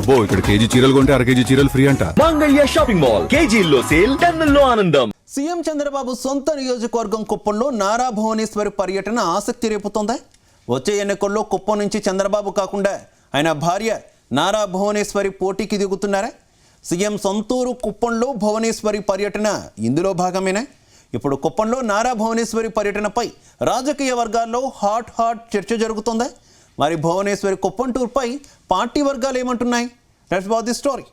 అబ్బో ఇక్కడ కేజీ చీరలు కొంటే అర కేజీ చీరలు ఫ్రీ అంట. మంగళ్య షాపింగ్ మాల్, కేజీల్లో సేల్, టన్నుల్లో ఆనందం. సీఎం చంద్రబాబు సొంత నియోజకవర్గం కుప్పంలో నారా భువనేశ్వరి పర్యటన ఆసక్తి రేపుతోంది. వచ్చే ఎన్నికల్లో కుప్పం నుంచి చంద్రబాబు కాకుండా ఆయన భార్య నారా భువనేశ్వరి పోటీకి దిగుతున్నారా? సీఎం సొంతూరు కుప్పంలో భువనేశ్వరి పర్యటన ఇందులో భాగమేనా? ఇప్పుడు కుప్పంలో నారా భువనేశ్వరి పర్యటనపై రాజకీయ వర్గాల్లో హాట్ చర్చ జరుగుతోంది. మరి భువనేశ్వరి కుప్పం టూర్పై పార్టీ వర్గాలు ఏమంటున్నాయి? Let's watch the story.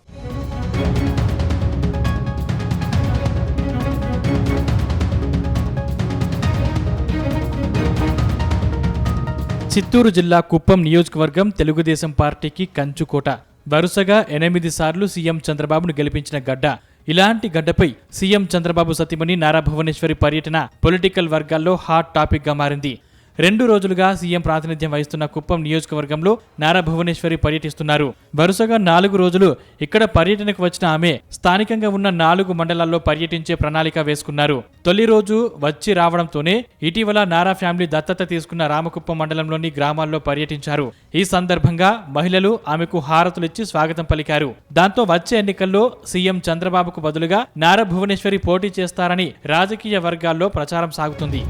Chittoor జిల్లా కుప్పం నియోజకవర్గం తెలుగుదేశం పార్టీకి కంచుకోట. వరుసగా 8 సార్లు సీఎం చంద్రబాబును గెలిపించిన గడ్డ. ఇలాంటి గడ్డపై సీఎం చంద్రబాబు సతీమణి నారా భువనేశ్వరి పర్యటన పొలిటికల్ వర్గాల్లో హాట్ టాపిక్ గా మారింది. 2 రోజులుగా సీఎం ప్రాతినిధ్యం వహిస్తున్న కుప్పం నియోజకవర్గంలో నారా భువనేశ్వరి పర్యటిస్తున్నారు. వరుసగా 4 రోజులు ఇక్కడ పర్యటనకు వచ్చిన ఆమె స్థానికంగా ఉన్న 4 మండలాల్లో పర్యటించే ప్రణాళిక వేసుకున్నారు. తొలి రోజు వచ్చి రావడంతోనే ఇటీవల నారా ఫ్యామిలీ దత్తత తీసుకున్న రామకుప్పం మండలంలోని గ్రామాల్లో పర్యటించారు. ఈ సందర్భంగా మహిళలు ఆమెకు హారతులిచ్చి స్వాగతం పలికారు. దాంతో వచ్చే ఎన్నికల్లో సీఎం చంద్రబాబుకు బదులుగా నారా భువనేశ్వరి పోటీ చేస్తారని రాజకీయ వర్గాల్లో ప్రచారం సాగుతుంది.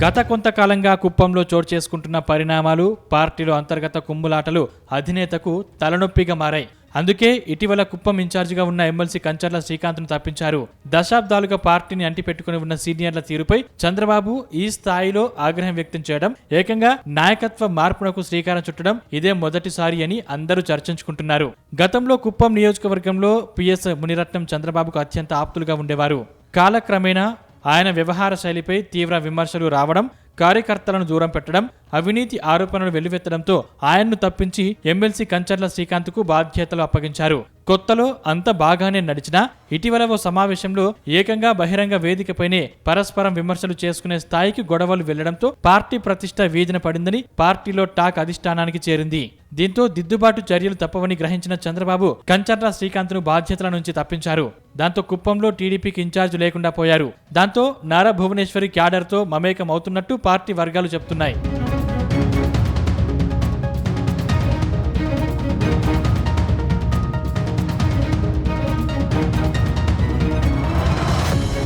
గత కొంతకాలంగా కుప్పంలో చోటు చేసుకుంటున్న పరిణామాలు, పార్టీలో అంతర్గత కుమ్ములాటలు అధినేతకు తలనొప్పిగా మారాయి. అందుకే ఇటీవల కుప్పం ఇన్ఛార్జిగా ఉన్న ఎమ్మెల్సీ కంచర్ల శ్రీకాంత్ను తప్పించారు. దశాబ్దాలుగా పార్టీని అంటిపెట్టుకుని ఉన్న సీనియర్ల తీరుపై చంద్రబాబు ఈ స్థాయిలో ఆగ్రహం వ్యక్తం చేయడం, ఏకంగా నాయకత్వ మార్పునకు శ్రీకారం చుట్టడం ఇదే మొదటిసారి అని అందరూ చర్చించుకుంటున్నారు. గతంలో కుప్పం నియోజకవర్గంలో పిఎస్ మునిరత్నం చంద్రబాబుకు అత్యంత ఆప్తులుగా ఉండేవారు. కాలక్రమేణా ఆయన వ్యవహార శైలిపై తీవ్ర విమర్శలు రావడం, కార్యకర్తలను దూరం పెట్టడం, అవినీతి ఆరోపణలు వెల్లువెత్తడంతో ఆయన్ను తప్పించి ఎమ్మెల్సీ కంచర్ల శ్రీకాంత్కు బాధ్యతలు అప్పగించారు. కొత్తలో అంత బాగానే నడిచినా ఇటీవల ఓ సమావేశంలో ఏకంగా బహిరంగ వేదికపైనే పరస్పరం విమర్శలు చేసుకునే స్థాయికి గొడవలు వెళ్లడంతో పార్టీ ప్రతిష్ట వీధిన పడిందని పార్టీలో టాక్ అధిష్టానానికి చేరింది. దీంతో దిద్దుబాటు చర్యలు తప్పవని గ్రహించిన చంద్రబాబు కంచర్ల శ్రీకాంత్ను బాధ్యతల నుంచి తప్పించారు. దాంతో కుప్పంలో టీడీపీకి ఇన్ఛార్జ్ లేకుండా పోయారు. దాంతో నారా భువనేశ్వరి క్యాడర్తో మమేకం అవుతున్నట్టు పార్టీ వర్గాలు చెబుతున్నాయి.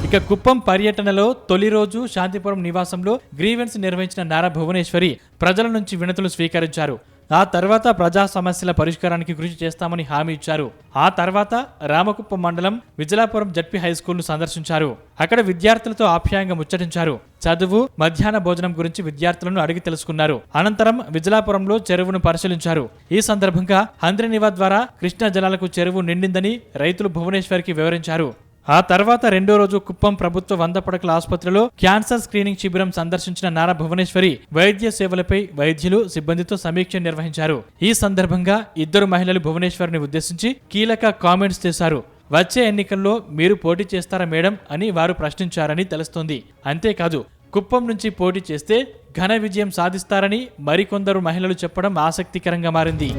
ఇక కుప్పం పర్యటనలో తొలి రోజు శాంతిపురం నివాసంలో గ్రీవెన్స్ నిర్వహించిన నారా భువనేశ్వరి ప్రజల నుంచి వినతులు స్వీకరించారు. ఆ తర్వాత ప్రజా సమస్యల పరిష్కారానికి కృషి చేస్తామని హామీ ఇచ్చారు. ఆ తర్వాత రామకుప్పం మండలం విజలాపురం జడ్పీ హైస్కూల్ను సందర్శించారు. అక్కడ విద్యార్థులతో ఆప్యాయంగా ముచ్చటించారు. చదువు, మధ్యాహ్న భోజనం గురించి విద్యార్థులను అడిగి తెలుసుకున్నారు. అనంతరం విజలాపురంలో చెరువును పరిశీలించారు. ఈ సందర్భంగా హంద్రినివా ద్వారా కృష్ణా జలాలకు చెరువు నిండిందని రైతులు భువనేశ్వరికి వివరించారు. ఆ తర్వాత 2వ రోజు కుప్పం ప్రభుత్వ 100 పడకల ఆసుపత్రిలో క్యాన్సర్ స్క్రీనింగ్ శిబిరం సందర్శించిన నారా భువనేశ్వరి వైద్య సేవలపై వైద్యులు, సిబ్బందితో సమీక్ష నిర్వహించారు. ఈ సందర్భంగా 2 మహిళలు భువనేశ్వరిని ఉద్దేశించి కీలక కామెంట్స్ చేశారు. వచ్చే ఎన్నికల్లో మీరు పోటీ చేస్తారా మేడం అని వారు ప్రశ్నించారని తెలుస్తోంది. అంతేకాదు కుప్పం నుంచి పోటీ చేస్తే ఘన విజయం సాధిస్తారని మరికొందరు మహిళలు చెప్పడం ఆసక్తికరంగా మారింది.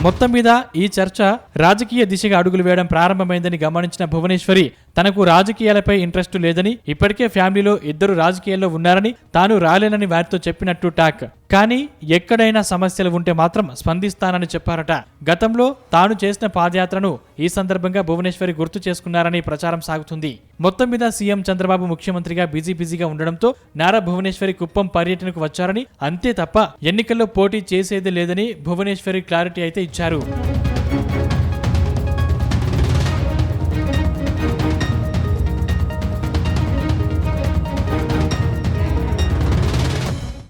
మొత్తం మీద ఈ చర్చ రాజకీయ దిశగా అడుగులు వేయడం ప్రారంభమైందని గమనించిన భువనేశ్వరి తనకు రాజకీయాలపై ఇంట్రెస్ట్ లేదని, ఇప్పటికే ఫ్యామిలీలో 2 రాజకీయాల్లో ఉన్నారని, తాను రాలేనని వారితో చెప్పినట్టు టాక్. కానీ ఎక్కడైనా సమస్యలు ఉంటే మాత్రం స్పందిస్తానని చెప్పారట. గతంలో తాను చేసిన పాదయాత్రను ఈ సందర్భంగా భువనేశ్వరి గుర్తు చేసుకున్నారని ప్రచారం సాగుతుంది. మొత్తం మీద సీఎం చంద్రబాబు ముఖ్యమంత్రిగా బిజీగా ఉండడంతో నారా భువనేశ్వరి కుప్పం పర్యటనకు వచ్చారని, అంతే తప్ప ఎన్నికల్లో పోటీ చేసేది లేదని భువనేశ్వరి క్లారిటీ అయితే ఇచ్చారు.